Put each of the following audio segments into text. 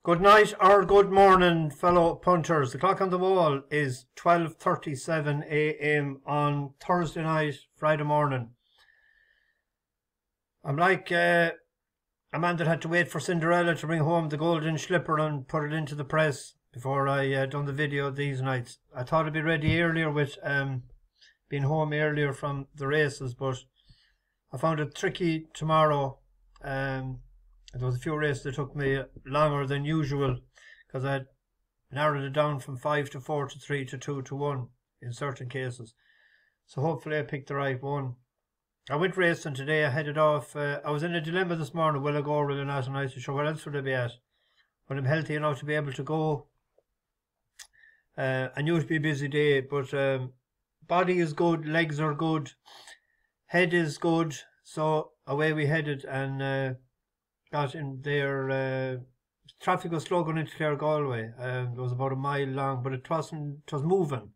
Good night or good morning, fellow punters. The clock on the wall is 12:37 a.m. on Thursday night, Friday morning. I'm like a man that had to wait for Cinderella to bring home the golden slipper and put it into the press before I done the video these nights. I thought I'd be ready earlier with being home earlier from the races, but I found it tricky tomorrow. There was a few races that took me longer than usual because I narrowed it down from 5 to 4 to 3 to 2 to 1 in certain cases. So hopefully I picked the right one. I went racing today. I headed off. I was in a dilemma this morning. Will I go or will I not? And I said, sure, where else would I be at? When I'm healthy enough to be able to go. I knew it'd be a busy day, but body is good, legs are good, head is good. So away we headed and got in there. Traffic was slow going into Clare Galway. It was about a mile long, but it was moving.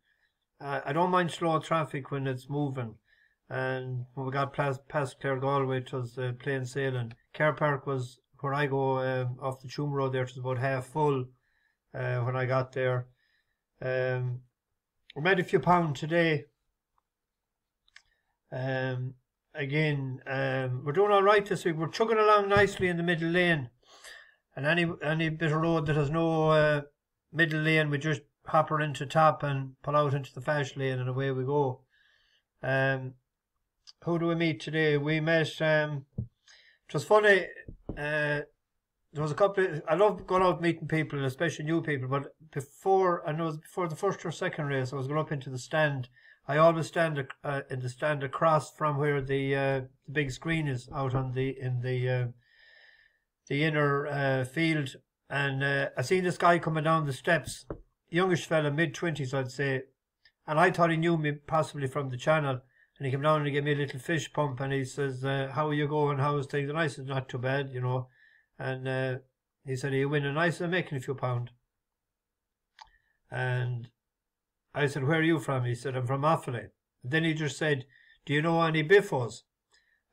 I don't mind slow traffic when it's moving. And when we got past Clare Galway, it was plain sailing. Car Park was where I go off the Tuam Road there. It was about half full when I got there. We made a few pounds today. Again, we're doing all right this week. We're chugging along nicely in the middle lane. And any bit of road that has no middle lane, we just hop her into top and pull out into the fast lane and away we go. Who do we meet today? We met, it was funny, there was a couple of, I love going out meeting people, especially new people, but before the first or second race, I was going up into the stand. I always stand in the stand across from where the big screen is out on in the inner field, and I seen this guy coming down the steps, youngish fella, mid-20s I'd say, and I thought he knew me possibly from the channel, and he came down and he gave me a little fish pump, and he says, how are you going, how's things? And I said, not too bad, you know, and he said, are you winning? I said, I'm making a few pound. And I said, where are you from? He said, I'm from Offaly. And then he just said, do you know any biffos?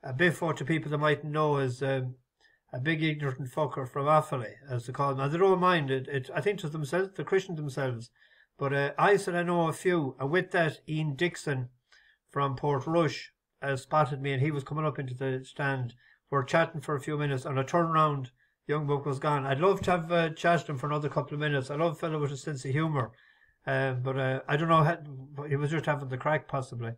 A biffo, to people that mightn't know, is a big ignorant fucker from Offaly, as they call them. And they don't mind it. I think to themselves, they christen themselves. But I said, I know a few. And with that, Ian Dixon from Portrush spotted me, and he was coming up into the stand. We're chatting for a few minutes, and I turned round. Young buck was gone. I'd love to have chatted him for another couple of minutes. I love a fellow with a sense of humour. But I don't know, he was just having the crack possibly.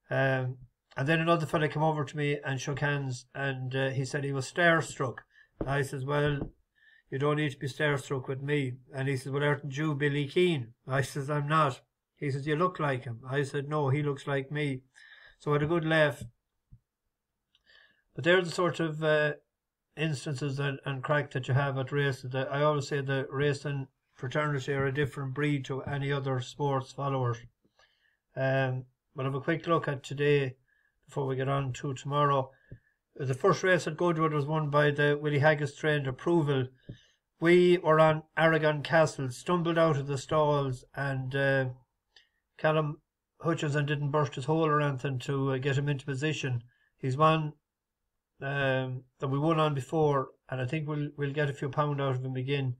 And then another fella came over to me and shook hands, and he said he was starstruck. I says, well, you don't need to be starstruck with me. And he says, well, aren't you Billy Keane? I says, I'm not. He says, you look like him. I said, no, he looks like me. So I had a good laugh. But they're the sort of instances and crack that you have at races. I always say the racing fraternity are a different breed to any other sports followers. But have a quick look at today before we get on to tomorrow. The first race at Goodwood was won by the Willie Haggis trained Approval. We were on Aragon Castle, stumbled out of the stalls, and Callum Hutchinson didn't burst his hole or anything to get him into position. He's one that we won on before, and I think we'll get a few pound out of him again.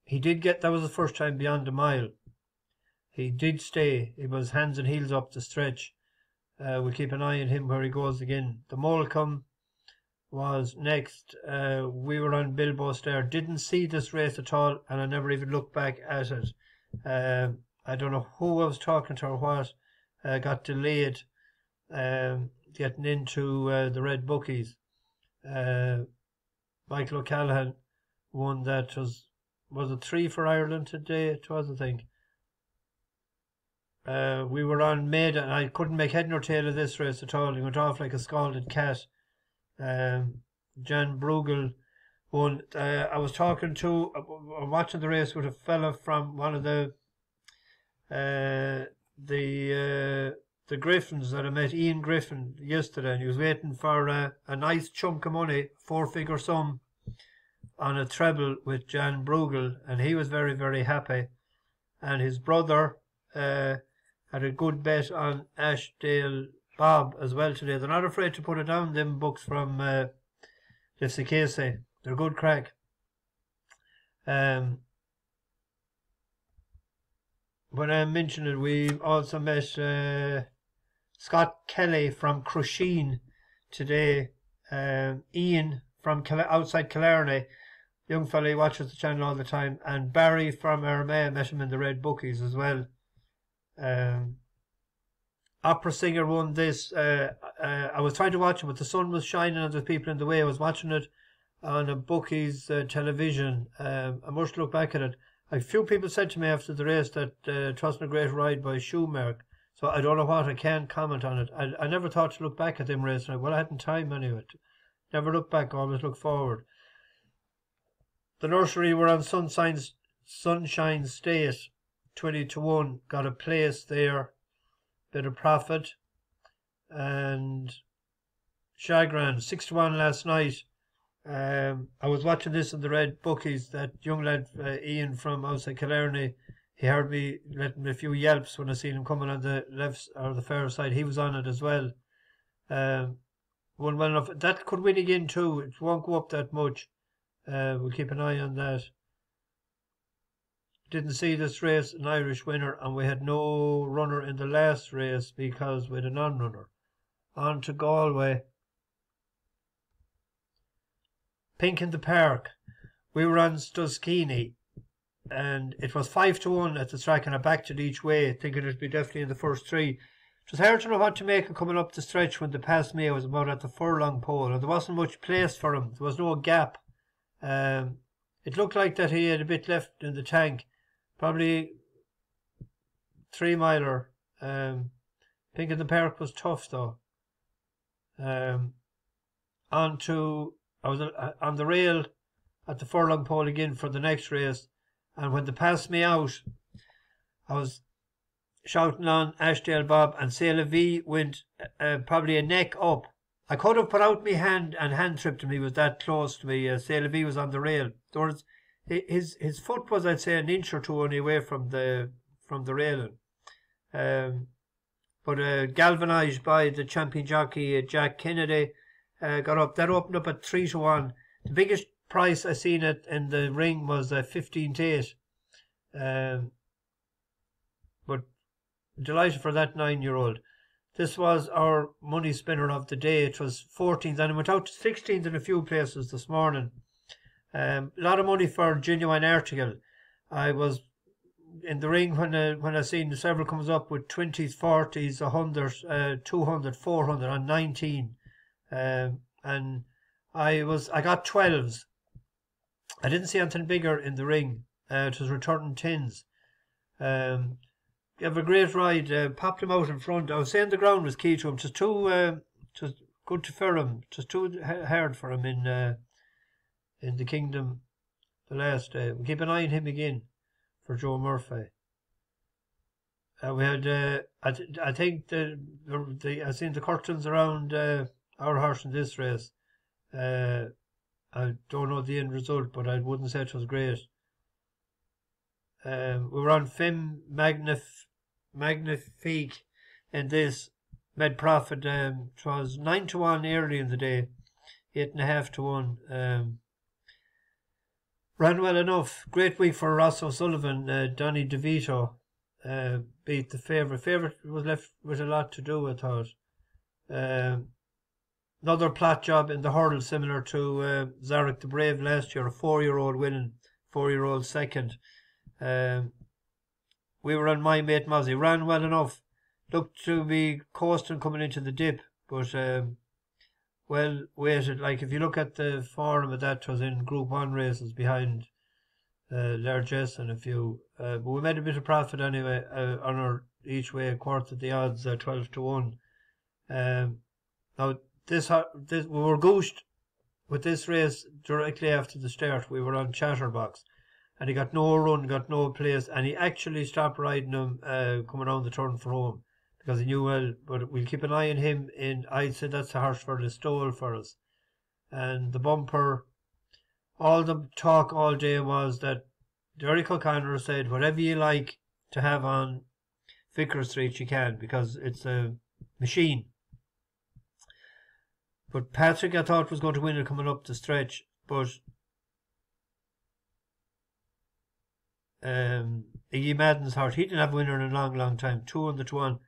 He did get, that was the first time beyond a mile. He did stay. He was hands and heels up the stretch. We'll keep an eye on him where he goes again. The Molecombe was next. We were on Bilbo Stair. Didn't see this race at all, and I never even looked back at it. I don't know who I was talking to or what. Got delayed getting into the Red Bookies. Michael O'Callaghan won that. Was it 3 for Ireland today? It was, I think. We were on Maida, and I couldn't make head nor tail of this race at all. He went off like a scalded cat. Jan Bruegel won. I was watching the race with a fella from one of the Griffins that I met, Ian Griffin, yesterday, and he was waiting for a nice chunk of money, 4-figure sum, on a treble with Jan Bruegel, and he was very, very happy. And his brother had a good bet on Ashdale Bob as well today. They're not afraid to put it down, them books from Lissie Casey. They're good crack. Um, when I mentioned it, we also met Scott Kelly from Crusheen today. Ian from outside Killarney, young fella, he watches the channel all the time, and Barry from Armagh, met him in the Red Bookies as well. Opera singer won this. I was trying to watch it, but the sun was shining and there's people in the way. I was watching it on a Bookies television. I must look back at it. A few people said to me after the race that it wasn't a great ride by Schumacher, so I don't know what. I can't comment on it. I never thought to look back at them racing. Well, I hadn't time anyway. Never look back, always look forward. The nursery were on Sunshine State, 20-1. Got a place there, bit of profit. And Chagrin, 6-1 last night. I was watching this in the Red Bookies. That young lad, Ian from outside Killarney, he heard me letting a few yelps when I seen him coming on the left or the far side. He was on it as well. Won well enough. That could win again too. It won't go up that much. We'll keep an eye on that. Didn't see this race, an Irish winner, and we had no runner in the last race because we had a non-runner. On to Galway. Pink in the Park. We were on Stuskini, and it was 5-1 at the track, and I backed it each way, thinking it'd be definitely in the first three. It was hard to know what to make of coming up the stretch when they passed me. I was about at the furlong pole, and there wasn't much place for him. There was no gap. It looked like that he had a bit left in the tank, probably 3-miler. Pink in the Park was tough though. I was on the rail at the furlong pole again for the next race, and when they passed me out, I was shouting on Ashdale Bob, and C'est La Vie went probably a neck up. I could have put out my hand and hand tripped him. He was that close to me. C'est La Vie was on the rail. His foot was, I'd say, an inch or two only away from the railing. But galvanised by the champion jockey Jack Kennedy, got up. That opened up at 3-1. The biggest price I seen it in the ring was 15-8. But delighted for that 9-year-old. This was our money spinner of the day. It was 14th, and it went out to 16th in a few places this morning. A lot of money for Genuine Article. I was in the ring when I seen several comes up with 20s, 40s, 100, 200, 400 and 19. And I got 12s. I didn't see anything bigger in the ring. It was returning 10s. You have a great ride. Popped him out in front. I was saying the ground was key to him. Just good for him. Just too hard for him in the Kingdom the last day. We'll keep an eye on him again for Joe Murphy. We had I think I seen the curtains around our horse in this race. I don't know the end result, but I wouldn't say it was great. We were on Femme Magnifique in this, made profit. It was 9-1 early in the day, 8.5-1. Ran well enough. Great week for Ross O'Sullivan. Donny DeVito beat the favourite. Favourite was left with a lot to do, I thought. Another plot job in the hurdle, similar to Zarek the Brave last year. A 4-year-old winning, 4-year-old second. We were on My Mate Mozzie. Ran well enough. Looked to be coasting coming into the dip, but well weighted. Like if you look at the form of that, was in Group 1 races behind Largesse and a few. But we made a bit of profit anyway on our each way, a quarter of the odds, 12-1. Now this we were goosed with this race directly after the start. We were on Chatterbox, and he got no run, got no place, and he actually stopped riding him coming around the turn for home because he knew well. But we'll keep an eye on him. I'd say that's a horse for the stole for us. And the bumper, all the talk all day was that Derek O'Connor said, whatever you like to have on Vicar Street, you can, because it's a machine. But Patrick, I thought, was going to win it coming up the stretch, but Iggy Madden's heart. He didn't have a winner in a long, long time. 200-1.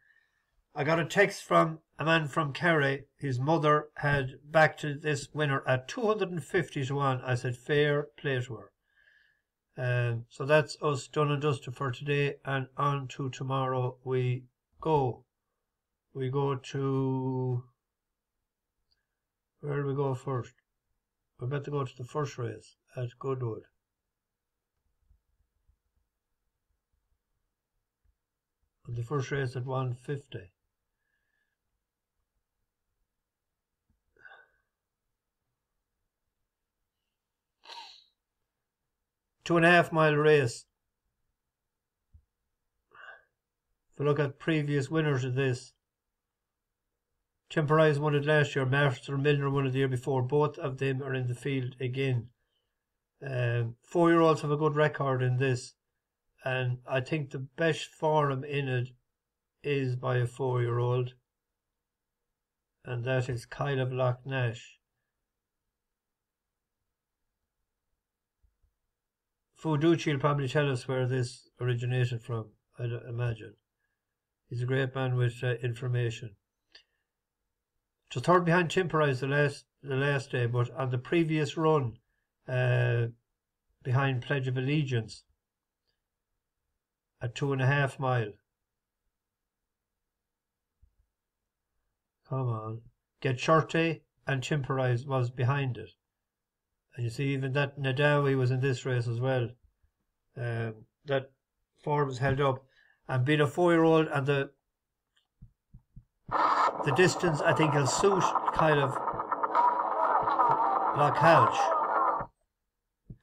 I got a text from a man from Kerry. His mother had backed this winner at 250-1. I said, fair play to her. So that's us done and dusted for today, and on to tomorrow we go. We go to... Where do we go first? We're about to go to the first race at Goodwood. And the first race at 150. Two-and-a-half-mile race. If you look at previous winners of this, Temporize won it last year, Master Milner won it the year before. Both of them are in the field again. 4-year-olds have a good record in this, and I think the best form in it is by a 4-year-old, and that is Kyle of Lochnash. Fuducci will probably tell us where this originated from, I'd imagine. He's a great man with information. Just third behind Temporize the last day, but on the previous run, behind Pledge of Allegiance at 2.5 mile. Come on. Get Shorty and Temporize was behind it. And you see even that Nadawi was in this race as well. That form was held up. And being a 4-year-old and the distance I think will suit kind of Lochnash.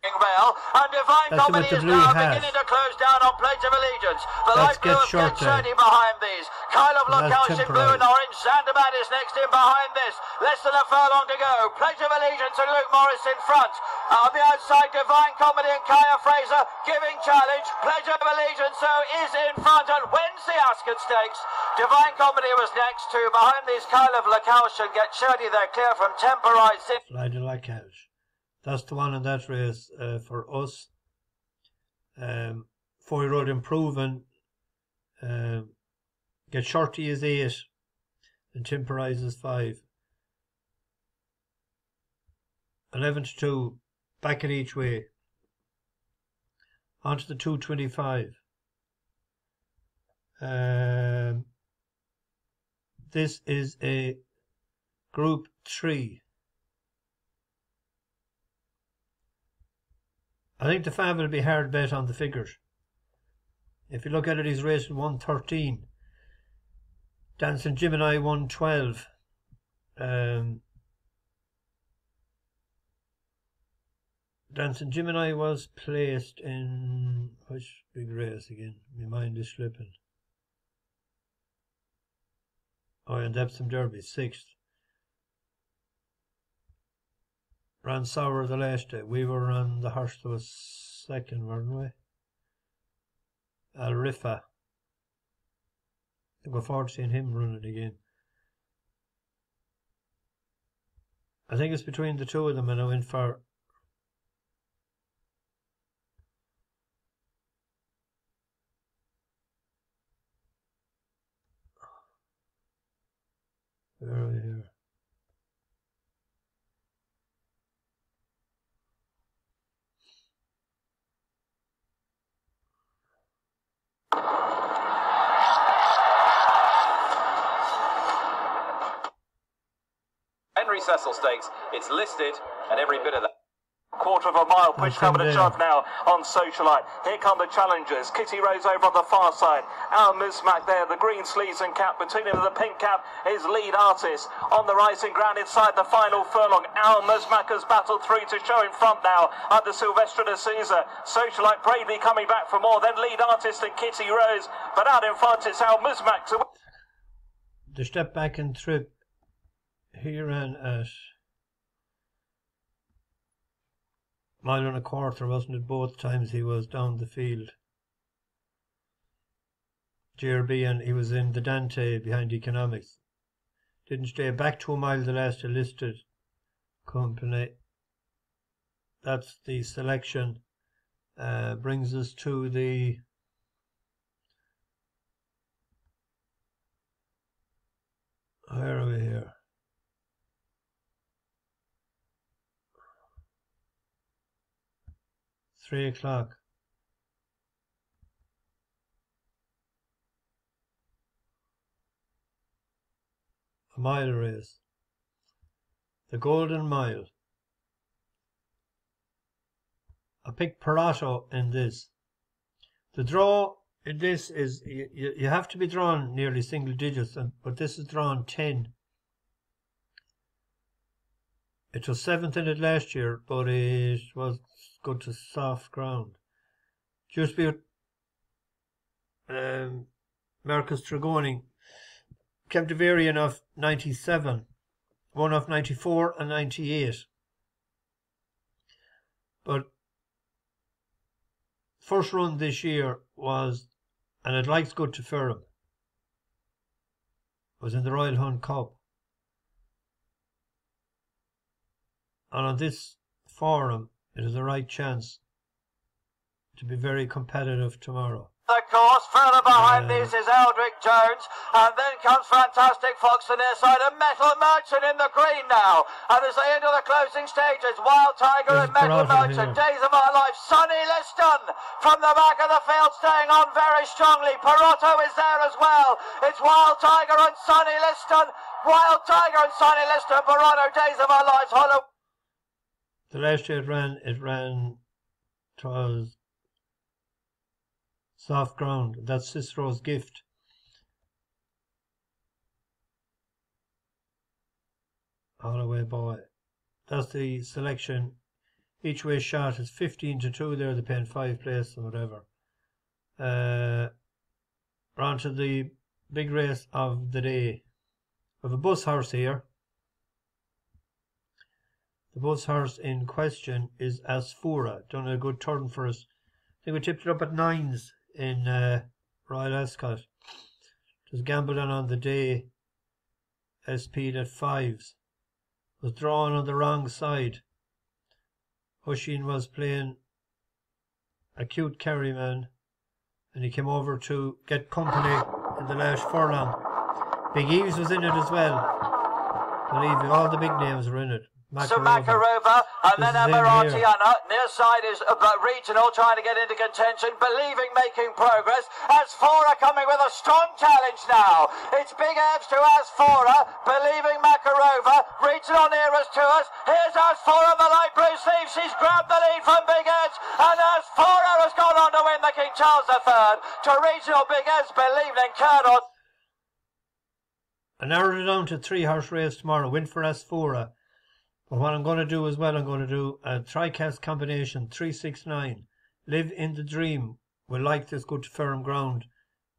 And Divine Comedy is now beginning to close down on Pledge of Allegiance. The light blue of Get Shorty behind these. Kyle of Lochnash in blue and orange. Zanderman is next in behind this. Less than a furlong to go. Pledge of Allegiance and Luke Morris in front. On the outside, Divine Comedy and Kaya Fraser giving challenge. Pledge of Allegiance so is in front and wins the Ascot Stakes. Divine Comedy was next to behind these Kyle of Lochnash and Get Shorty. They're clear from Temporize. Fly to Lochnash. That's the one in that race for us. 4-year-old improving. Get Shorty is 8 and Temporize is 5. 11-2. Back it each way. On to the 225. This is a Group 3. I think the Fab will be hard bet on the figures. If you look at it, he's raced 113. Dancing Gemini 112. Dancing Gemini was placed in which big race again? My mind is slipping. Oh, and Epsom Derby 6th. Ran sour the last day. We were on the horse that was 2nd, weren't we? Al Rifa. I look forward to seeing him running again. I think it's between the two of them, and I went for where are we here? Henry Cecil Stakes, it's listed and every bit of that. Quarter of a mile, push cover to shove now on Socialite. Here come the challengers. Kitty Rose over on the far side. Al Muzmak there, the green sleeves and cap. Between him and the pink cap is Lead Artist. On the rising ground inside the final furlong. Al Muzmak has battled through to show in front now under Silvestre de Souza. Socialite bravely coming back for more. Then Lead Artist and Kitty Rose. But out in front is Al Muzmak to... The step back and trip. He ran at 1.25 miles, wasn't it? Both times he was down the field. JRB, and he was in the Dante behind Economics. Didn't stay back 2 miles the last listed company. That's the selection brings us to the where are we here? Three o'clock. A mile race. The Golden Mile. I picked Parato in this. The draw in this is you have to be drawn nearly single digits, but this is drawn 10. It was 7th in it last year, but it was good to soft ground. Just be Marcus Trigoni kept a variant of 97, one of 94 and 98. But first run this year was, and it likes good to Ferrum, was in the Royal Hunt Cup. And on this forum, it is the right chance to be very competitive tomorrow. The course, further behind these is Eldrick Jones, and then comes Fantastic Fox on their side, and Metal Merchant in the green now. And as they enter the closing stages, Wild Tiger and Metal Merchant, Days of Our Life, Sonny Liston from the back of the field staying on very strongly. Parato is there as well. It's Wild Tiger and Sonny Liston. Wild Tiger and Sonny Liston, Parato, Days of Our Lives, Hollow. The last year it ran towards soft ground. That's Cicero's Gift. Holloway Boy. That's the selection. Each way shot is 15-2 there. They're paying 5 places or whatever. We're on to the big race of the day. We have a bus horse here. The bus horse in question is Asfoora. Done a good turn for us. I think we tipped it up at 9s in Royal Ascot. It was gambled on the day. SP'd at 5s. Was drawn on the wrong side. Hushin was playing a cute carryman, and he came over to get company in the last furlong. Big Eves was in it as well. Believe me, all the big names were in it. Makarova, and then Amaratiana. Near side is Regional trying to get into contention. Believing making progress. Asfoora coming with a strong challenge now. It's Big Evs to Asfoora. Believing Makarova. Regional nearest to us. Here's Asfoora, the light blue sleeve. She's grabbed the lead from Big Evs, and Asfoora has gone on to win the King Charles III. To Regional, Big Evs, Believing Colonel. I narrowed it down to 3-horse race tomorrow. Win for Asfoora. But what I'm going to do as well, I'm going to do a tri-cast combination, 369. Live in the Dream. Will like this good firm ground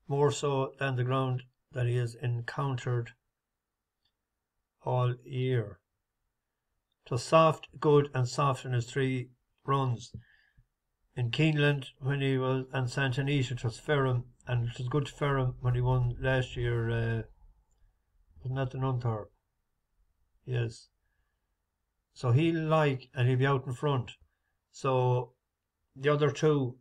more so than the ground that he has encountered all year. So soft, good and soft in his 3 runs. In Keeneland when he was, and Santanita it was Ferrum, and it was good Ferrum when he won last year. Wasn't that the Nunthorpe? Yes. So he'll like, and he'll be out in front. So the other 2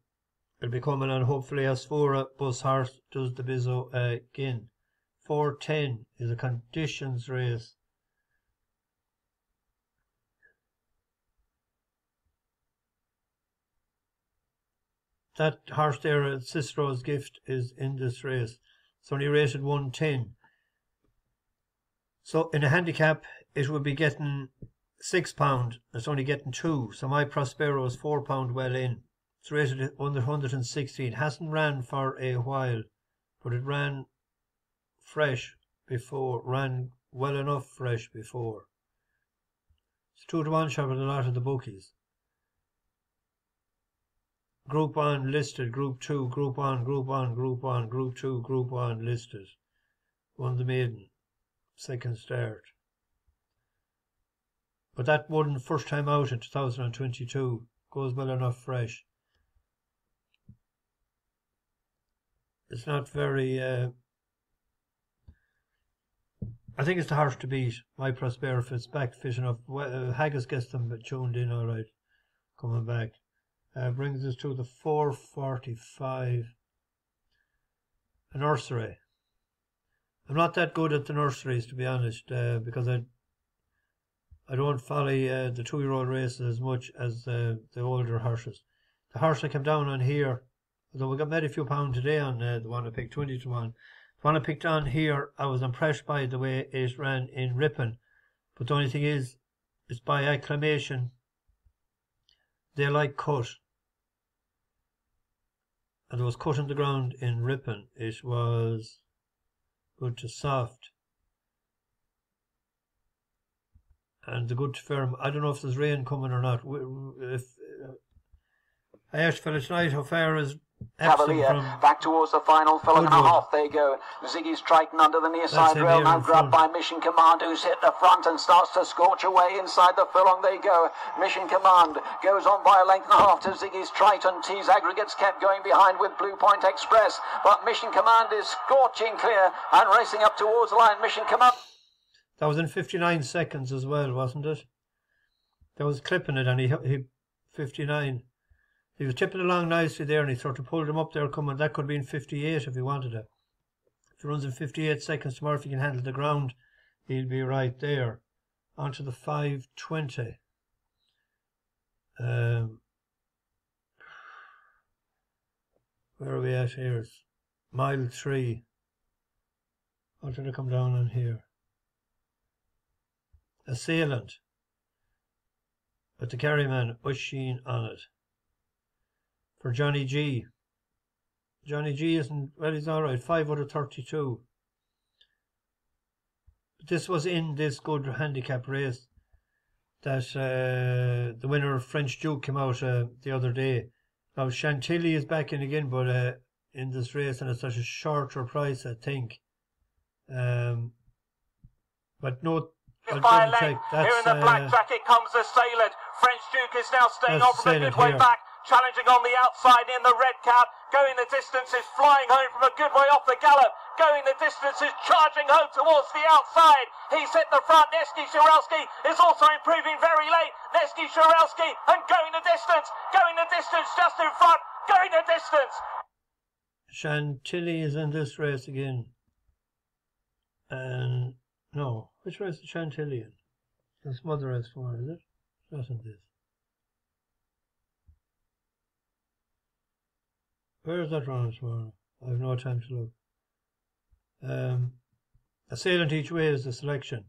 will be coming on. Hopefully Asfoora, Bus Horse does the bizzo again. 410 is a conditions race. That horse there, Cicero's Gift, is in this race. It's only rated 110. So in a handicap, it would be getting £6. It's only getting 2. So my Prospero is £4 well in. It's rated under 116. Hasn't ran for a while, but it ran fresh before. Ran well enough fresh before. It's 2-1 shot with a lot of the bookies. Group 1 listed, Group 2, Group 1, Group 1, Group 1, Group 2, Group 1 listed. Won the maiden. Second start. But that one first time out in 2022 goes well enough fresh. It's not very I think it's the horse to beat. My Prospero, if it's back fit enough. Haggis gets them tuned in all right, coming back. Brings us to the 4:45. A nursery. I'm not that good at the nurseries, to be honest, because I don't follow the 2-year-old races as much as the older horses. The horse I came down on here, although we got made a few pounds today on the one I picked 20 to 1. The one I picked on here, I was impressed by the way it ran in Ripon. But the only thing is, it's by acclamation. They like cut. And it was cut on the ground in Ripon. It was good to soft. And the good to firm. I don't know if there's rain coming or not. I asked fella tonight how far is Cavalier back towards the final furlong and a half. There you go. Ziggy Triton under the near side rail, now grabbed by Mission Command, who's hit the front and starts to scorch away inside the furlong. There you go. Mission Command goes on by a length and a half to Ziggy's Triton. Tees Aggregates kept going behind with Blue Point Express, but Mission Command is scorching clear and racing up towards the line. Mission Command. That was in 59 seconds as well, wasn't it? That was clipping it, and he 59. He was tipping along nicely there, and he sort of pulled him up there coming. That could be in 58 if he wanted it. If he runs in 58 seconds tomorrow, if he can handle the ground, he'll be right there. On to the 5:20. Where are we at here? It's mile 3. What did I come down on here? Assailant. With the Carryman Oisin on it. For Johnny G. Johnny G isn't, well, he's alright, 5 out of 32. But this was in this good handicap race that the winner of French Duke came out the other day. Now Chantilly is back in again, but in this race, and it's at a shorter price, I think. But no, Here in the black jacket comes Assailant. French Duke is now staying on from a good way back. Challenging on the outside in the red cap. Going the distance, is flying home from a good way off the gallop. Going the distance, is charging home towards the outside. He's hit the front. Nevsky Shirelski is also improving very late. Nevsky Shirelski and going the distance. Going the distance just in front. Going the distance. Chantilly is in this race again. And no, which race is Chantilly in? That's Mother race 4, is it? It wasn't this. Where is that running tomorrow? I have no time to look. Assailant each way is the selection.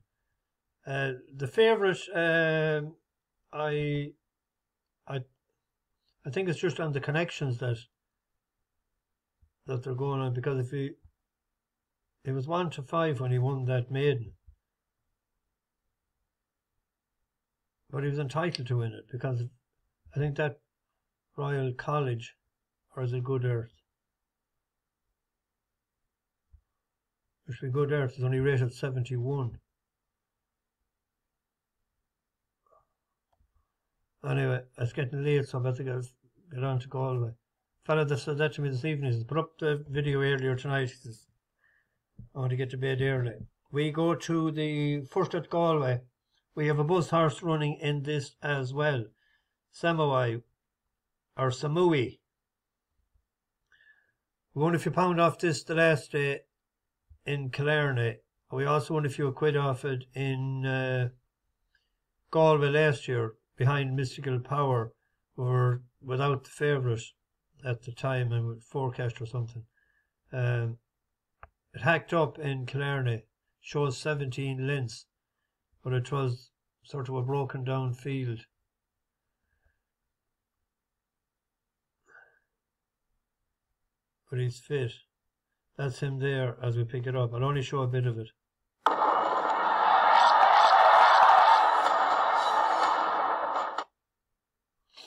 The favourite, I think it's just on the connections that they're going on, because if he was 1 to 5 when he won that maiden, but he was entitled to win it because I think that Royal College. Or is it Good Earth? It should be Good Earth. It's only rated 71. Anyway, it's getting late, so I better get on to Galway. Fella that said that to me this evening, he put up the video earlier tonight. He says, I want to get to bed early. We go to the first at Galway. We have a buzz horse running in this as well. Samui. We won a few pound off this the last day in Killarney. We also won a few quid off it in Galway last year behind Mystical Power. We were without the favourite at the time and with forecast or something. It hacked up in Killarney, shows 17 lengths, but it was sort of a broken down field. But he's fit. That's him there as we pick it up. I'll only show a bit of it.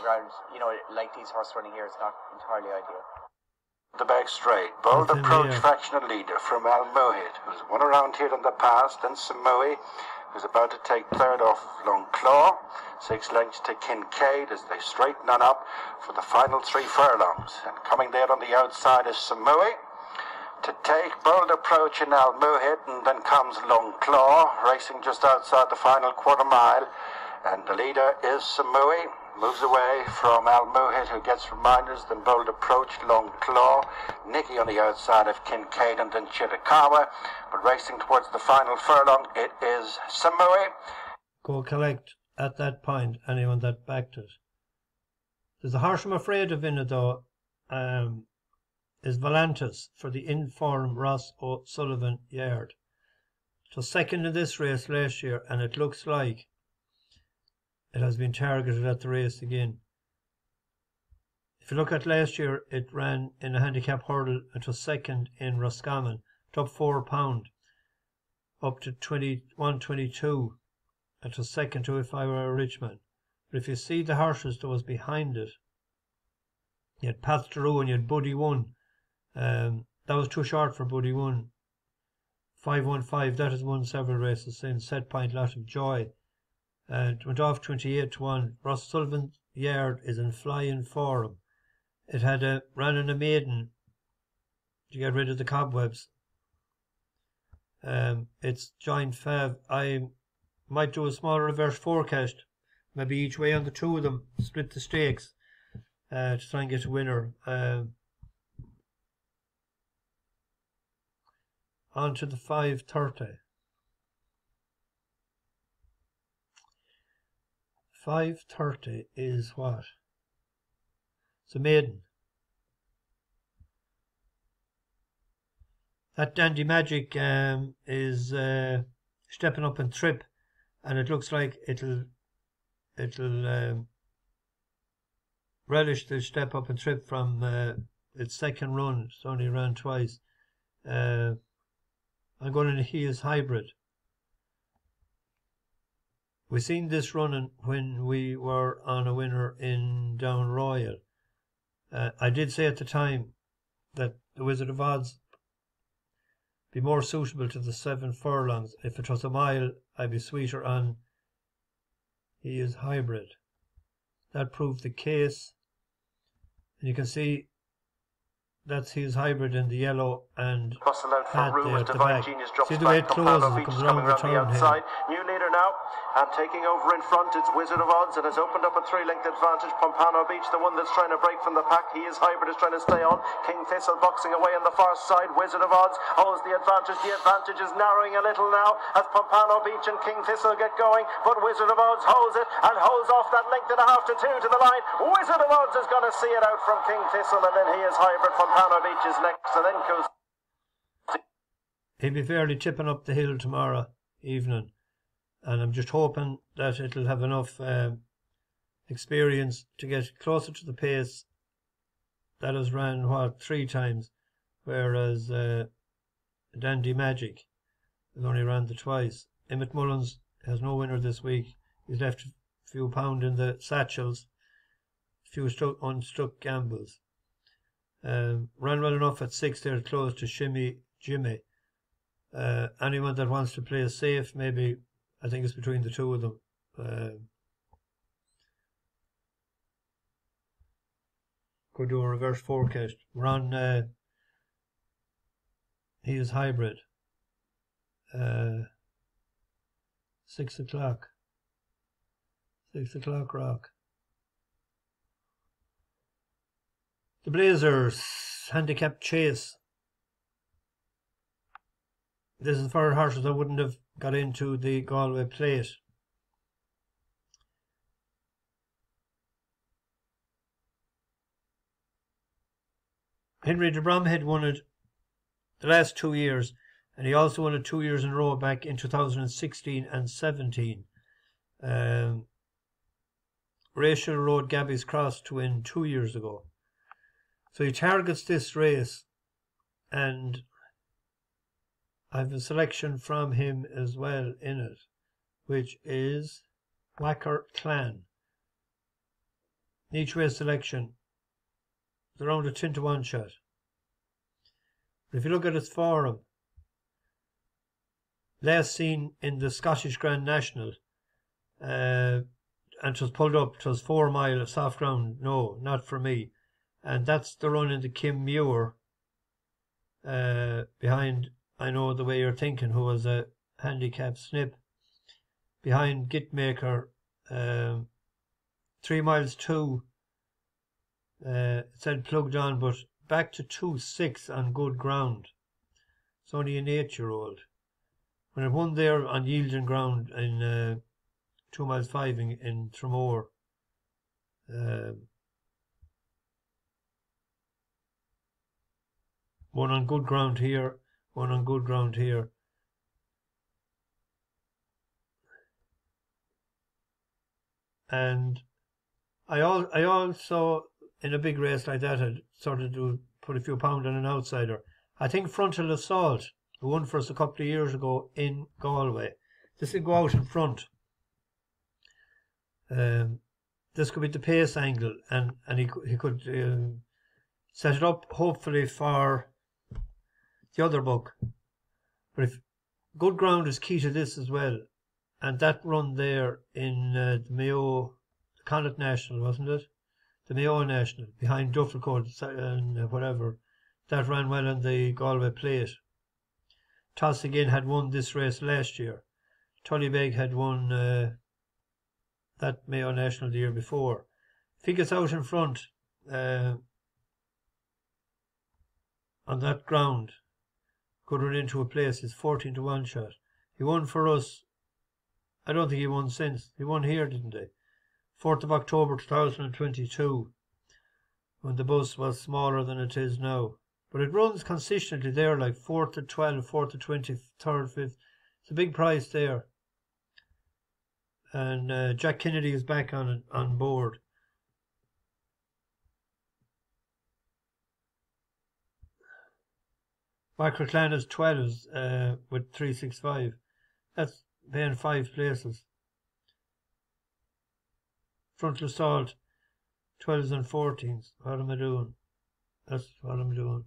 Around, you know, like these horse running here, it's not entirely ideal. The back straight, bold approach fractional leader from Almohid, who's won around here in the past, and Samui, who's about to take third off Long Claw. 6 lengths to Kincaid as they straighten on up for the final 3 furlongs. And coming there on the outside is Samui to take bold approach in Almohid, and then comes Long Claw racing just outside the final quarter mile. And the leader is Samui. moves away from Al Muhid, who gets reminders, then Bold Approach, Long Claw, Nicky on the outside of Kincaid and then Chirikawa, but racing towards the final furlong, it is Samui. Go collect at that point anyone that backed it. There's a horse I'm afraid of in it though, is Volantis for the Inform Ross O'Sullivan Yard. It was second in this race last year, and it looks like it has been targeted at the race again. If you look at last year, it ran in a handicap hurdle. It was second in Roscommon, up £4, up to 21.22. It was second to If I Were a Richmond. But if you see the horses that was behind it, you had Path Drew and you had Buddy One. That was too short for Buddy One. 515, that has won several races since. Set Point, Lot of Joy. It went off 28-1. Ross Sullivan Yard is in flying form. It had ran in a maiden to get rid of the cobwebs. It's joint Fav. I might do a small reverse forecast, maybe each way on the two of them, split the stakes to try and get a winner. On to the 5:30. 5:30 is what? It's a maiden. That Dandy Magic is stepping up in trip, and it looks like it'll relish the step up and trip from its second run. It's only ran twice. I'm going in He Is Hybrid. We seen this running when we were on a winner in Down Royal. I did say at the time that the Wizard of Oz be more suitable to the 7 furlongs. If it was a mile, I'd be sweeter on He Is Hybrid. That proved the case. And you can see that's He Is Hybrid in the yellow and hat there at the back. See the way it closes, it comes around the turn here. New leader now, and taking over in front, it's Wizard of Oz. It has opened up a 3-length advantage. Pompano Beach, the one that's trying to break from the pack. He Is Hybrid is trying to stay on. King Thistle boxing away on the far side. Wizard of Oz holds the advantage. The advantage is narrowing a little now as Pompano Beach and King Thistle get going. But Wizard of Oz holds it and holds off that length and a half to 2 to the line. Wizard of Oz is going to see it out from King Thistle, and then He Is Hybrid. Pompano Beach is next, and then goes. He'll be fairly tipping up the hill tomorrow evening, and I'm just hoping that it'll have enough experience to get closer to the pace that has ran 3 times, whereas Dandy Magic has only ran the twice. Emmett Mullins has no winner this week. He's left a few pound in the satchels, a few unstuck gambles. Ran well enough at 6 there, close to Shimmy Jimmy. Anyone that wants to play safe, maybe, I think it's between the two of them. Could do a reverse forecast. We're on He Is Hybrid. 6 o'clock. 6 o'clock rock. The Blazers handicap chase. This is for horses that wouldn't have got into the Galway plate. Henry de Bromhead won it the last 2 years, and he also won it 2 years in a row back in 2016 and 17. Rachel rode Gabby's Cross to win 2 years ago. So he targets this race, and I have a selection from him as well in it, which is Wacker Clan. Each way selection is around a 10-to-1 shot. But if you look at its form, last seen in the Scottish Grand National, and it was pulled up, it was 4 mile of soft ground. No, not for me. And that's the run into Kim Muir, behind, I Know the Way You're Thinking, who was a handicap snip, behind Gitmaker, 3 miles 2. It said plugged on, but back to 2.6 on good ground. It's only an 8-year-old. When it won there on yielding ground in 2 miles 5 in Tramore, one on good ground here, one on good ground here. And I also, in a big race like that, I'd sort of put a few pounds on an outsider. I think Frontal Assault, who won for us a couple of years ago in Galway. This will go out in front. This could be the pace angle, and he could set it up hopefully for the other book. But if good ground is key to this as well, and that run there in the Mayo, the Connacht National, wasn't it? The Mayo National, behind Dufflecourt and whatever, that ran well on the Galway Plate. Toss again had won this race last year. Tullybeg had won that Mayo National the year before. If he gets out in front on that ground, could run into a place, it's 14 to 1 shot. He won for us. I don't think he won since. He won here, didn't he? 4th of October 2022, when the bus was smaller than it is now. But it runs consistently there, like 4th to 12, 4th to 23rd, 5th. It's a big price there. And Jack Kennedy is back on board. Michael Clan is 12s with 365. That's paying 5 places. Frontal Assault, 12s and 14s. What am I doing? That's what I'm doing.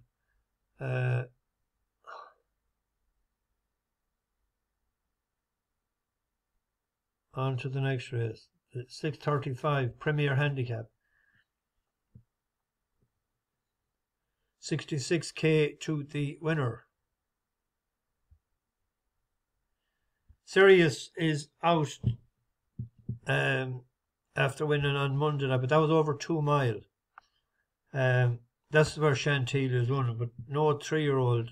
On to the next race. The 6:35 Premier Handicap. 66k to the winner. Sirius is out after winning on Monday night, but that was over 2 mile. That's where Chantil is winning, but no 3-year-old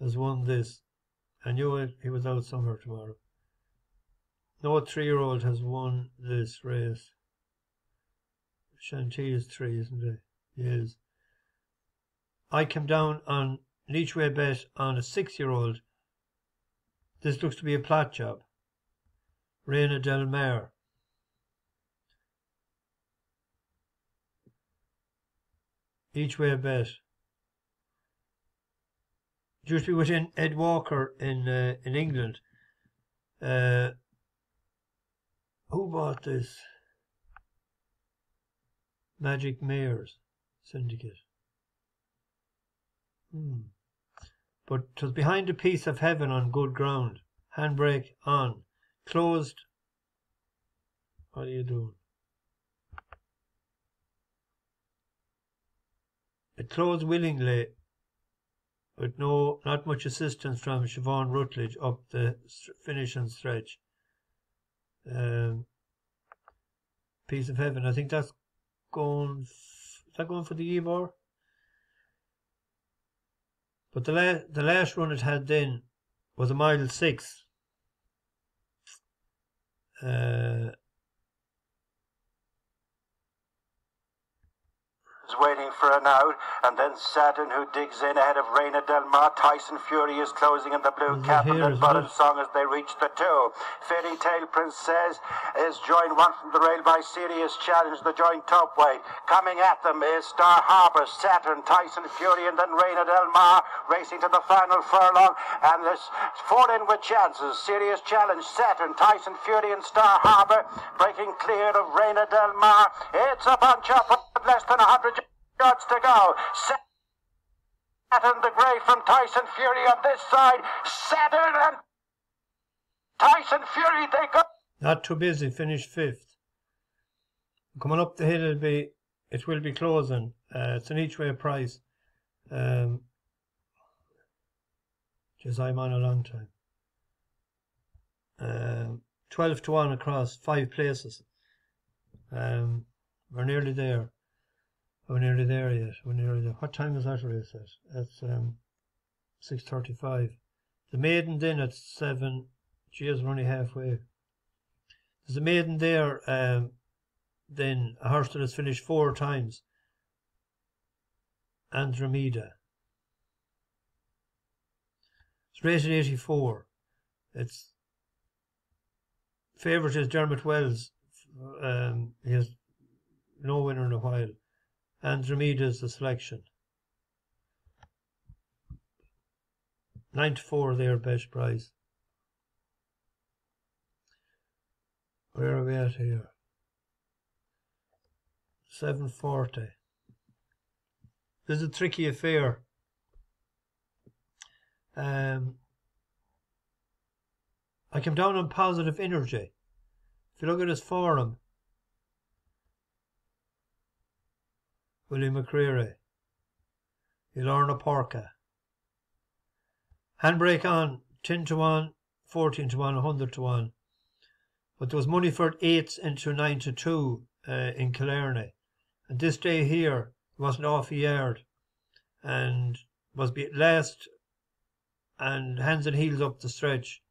has won this. I knew it, he was out somewhere tomorrow. No 3-year-old has won this race. Chantil is 3, isn't he? He is. I came down on an each way bet on a 6-year-old. This looks to be a plot job. Reina Del Mar. Each way bet. It used to be within Ed Walker in England. Who bought this? Magic Mares Syndicate. But it was behind a piece of heaven on good ground. Handbrake on. Closed. What are you doing? It closed willingly, with not much assistance from Siobhan Rutledge up the finishing stretch. Piece of heaven. I think that's going. Is that going for the Ebor? But the last run it had then was a mile 6. Waiting for an out, and then Saturn, who digs in ahead of Reina Del Mar. Tyson Fury is closing in the blue cap, and then Button Song as they reach the 2. Fairy Tale Princess is joined one from the rail by Serious Challenge, the joint top weight. Coming at them is Star Harbor, Saturn, Tyson Fury, and then Reina Del Mar racing to the final furlong, and there's 4 in with chances. Serious Challenge, Saturn, Tyson Fury, and Star Harbor breaking clear of Reina Del Mar. It's a bunch up with less than 100 yards to go. Saturn the Grey from Tyson Fury on this side. Saturn and Tyson Fury, they go. Not too busy, finished 5th. Coming up the hill, it will be closing. It's an each way price. Just I'm on a long time. 12 to 1 across 5 places. We're nearly there. We're nearly there yet. We're nearly there. What time is that race at? That's 6:35. The maiden then at 7. Geez, we're only halfway. There's a maiden there, then a horse that has finished 4 times. Andromeda. It's rated 84. Its favourite is Dermot Wells. He has no winner in a while. Andromeda is the selection. 94 there, best price. Where are we at here? 740. This is a tricky affair. I came down on Positive Energy. If you look at his forum, William McCreary, Ilorna Porca. Handbrake on 10 to 1, 14 to 1, 100 to 1. But there was money for it 8 into 9 to 2 in Killarney. And this day here, it wasn't off a yard and was last and hands and heels up the stretch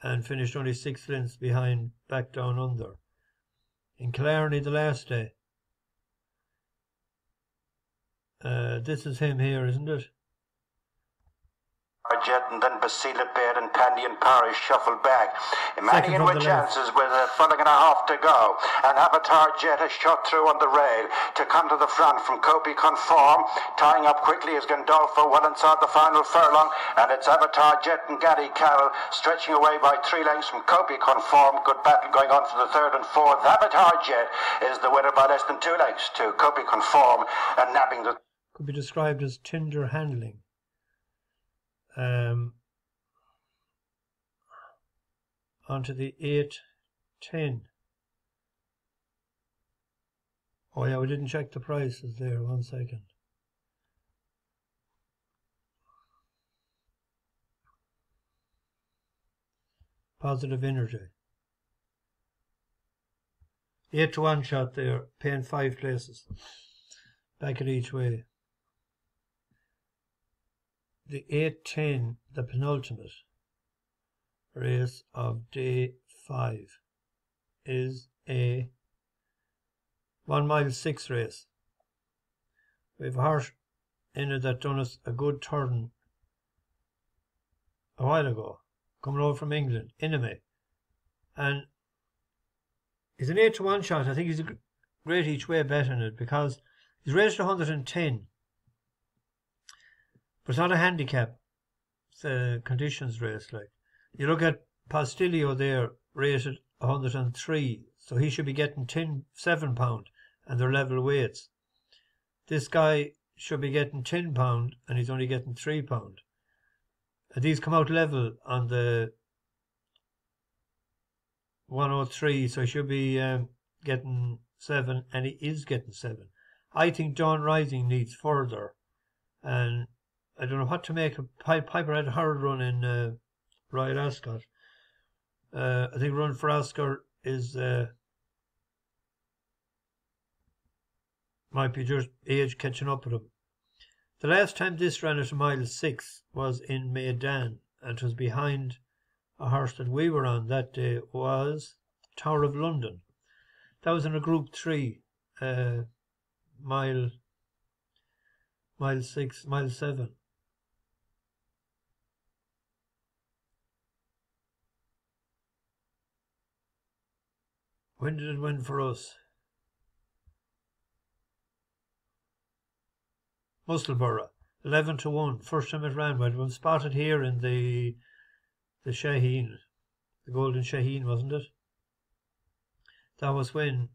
and finished only 6 lengths behind Back Down Under. In Killarney the last day. This is him here, isn't it? Jet and then Basila Bear and Pandy and Parish shuffle back. Manning with chances with a furlong and a half to go. And Avatar Jet has shot through on the rail to come to the front from Copy Conform. Tying up quickly is Gandolfo well inside the final furlong. And it's Avatar Jet and Gaddy Carroll stretching away by 3 lengths from Copy Conform. Good battle going on for the 3rd and 4th. Avatar Jet is the winner by less than 2 lengths to Copy Conform and nabbing the... Could be described as tender handling. Onto the 8-10. Oh yeah, we didn't check the prices there. 1 second. Positive Energy. 8 to 1 shot there, paying 5 places. Back it each way. The 8-10, the penultimate race of day 5, is a 1 mile 6 race. We have a horse in it that done us a good turn a while ago, coming over from England, Iname. And he's an 8 to 1 shot. I think he's a great each way bet in it because he's rated 110. But it's not a handicap. It's a conditions race. Like you look at Postilio there, rated 103, so he should be getting £7, and they're level weights. This guy should be getting £10, and he's only getting £3. And these come out level on the 103, so he should be getting 7, and he is getting 7. I think Dawn Rising needs further, and I don't know what to make of Piper had a hard run in Royal Ascot. I think run for Ascot is might be just age catching up with him. The last time this ran at a mile 6 was in Maidan, and it was behind a horse that we were on that day was Tower of London. That was in a Group 3, mile 6, mile 7. When did it win for us? Musselburgh, 11 to 1. First time it ran. Well, it was spotted here in the Shaheen, the Golden Shaheen, wasn't it? That was when,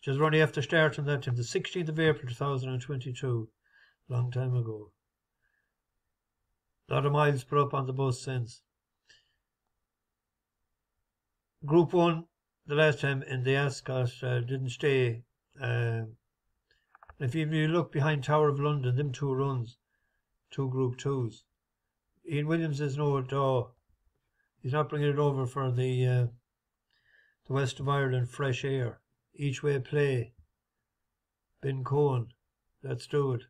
just running after starting that time, the 16th of April 2022, long time ago. A lot of miles put up on the bus since. Group 1. The last time in the Ascot didn't stay. If you look behind Tower of London, them 2 runs, 2 Group 2s. Ian Williams is no Daw. He's not bringing it over for the West of Ireland fresh air. each way play. Ben Cohen. Let's do it.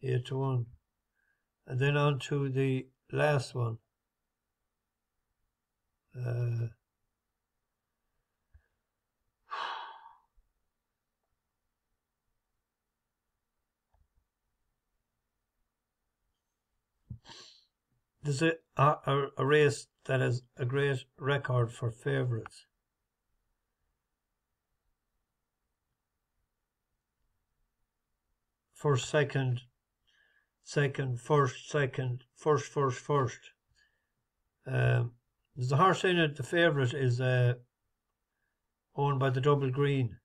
8-1. And then on to the last one. There's a race that has a great record for favourites. First, second, first. There's a horse in it, the favourite is owned by the Double Green.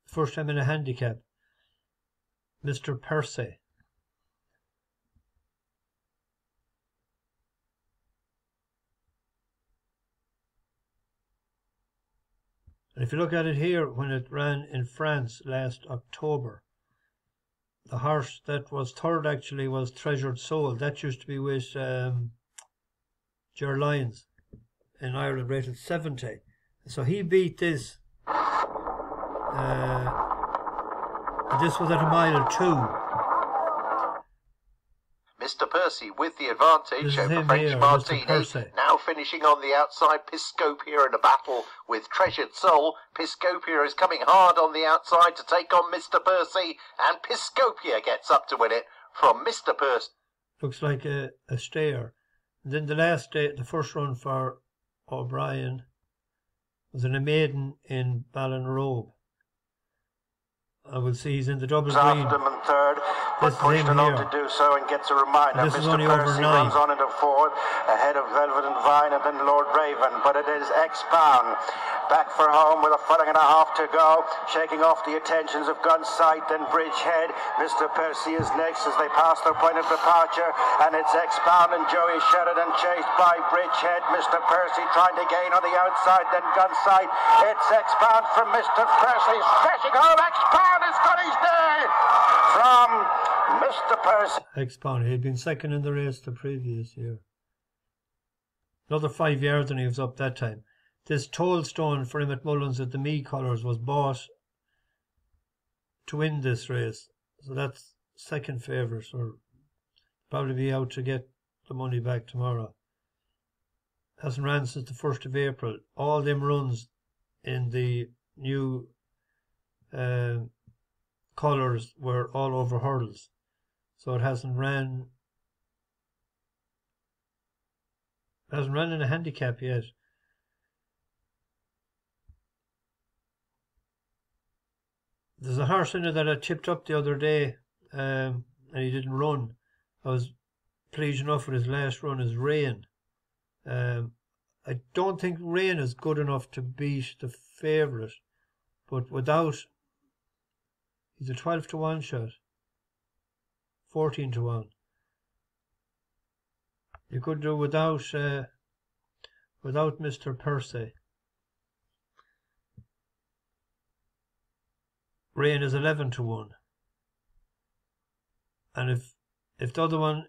First time in a handicap. Mr. Percy. And if you look at it here, when it ran in France last October, the horse that was third actually was Treasured Soul. That used to be with Ger Lyons in Ireland, rated 70. So he beat this. This was at 1.2 miles. Mr. Percy with the advantage over French Martini, now finishing on the outside. Piscopia in a battle with Treasured Soul. Piscopia is coming hard on the outside to take on Mr. Percy, and Piscopia gets up to win it from Mr. Percy. Looks like a stayer. And then the last day, the first run for O'Brien was in a maiden in Ballinrobe. I will see he's in the Double Green. After him in third, but pushed along to do so and gets a reminder. This is only Mr. over Percy 9. runs on into fourth, ahead of Velvet and Vine and then Lord Raven, but it is X-Pound. Back for home with a furlong and a half to go, shaking off the attentions of Gunsight and Bridgehead. Mr. Percy is next as they pass their point of departure, and it's X-Pound and Joey Sheridan chased by Bridgehead. Mr. Percy trying to gain on the outside, then Gunsight. It's X-Pound from Mr. Percy, stretching home. X-Pound has got his day from Mr. Percy. X-Pound, he had been second in the race the previous year. Another 5 yards and he was up that time. This Tollstone for Emmett Mullins at the Me colours was bought to win this race. So that's second favourite, or probably be out to get the money back tomorrow. Hasn't ran since the 1st of April. All them runs in the new colours were all over hurdles. So it hasn't ran in a handicap yet. There's a horse in it that I tipped up the other day, and he didn't run. I was pleased enough with his last run as Rain. I don't think Rain is good enough to beat the favourite, but without, he's a 12-1 shot, 14-1. You could do without Mr. Percy. Rain is 11-1, and if the other one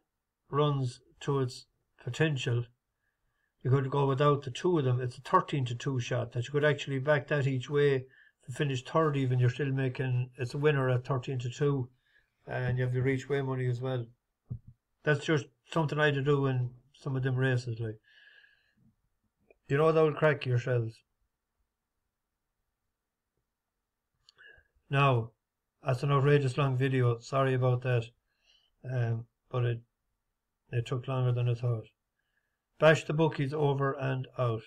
runs to its potential, you could go without the two of them. It's a 13-2 shot that you could actually back that each way to finish third. Even you're still making, it's a winner at 13-2, and you have your each way money as well. That's just something I had to do in some of them races, like, you know, that will crack yourselves. Now, that's an outrageous long video. Sorry about that. But it took longer than I thought. Bash the Bookies over and out.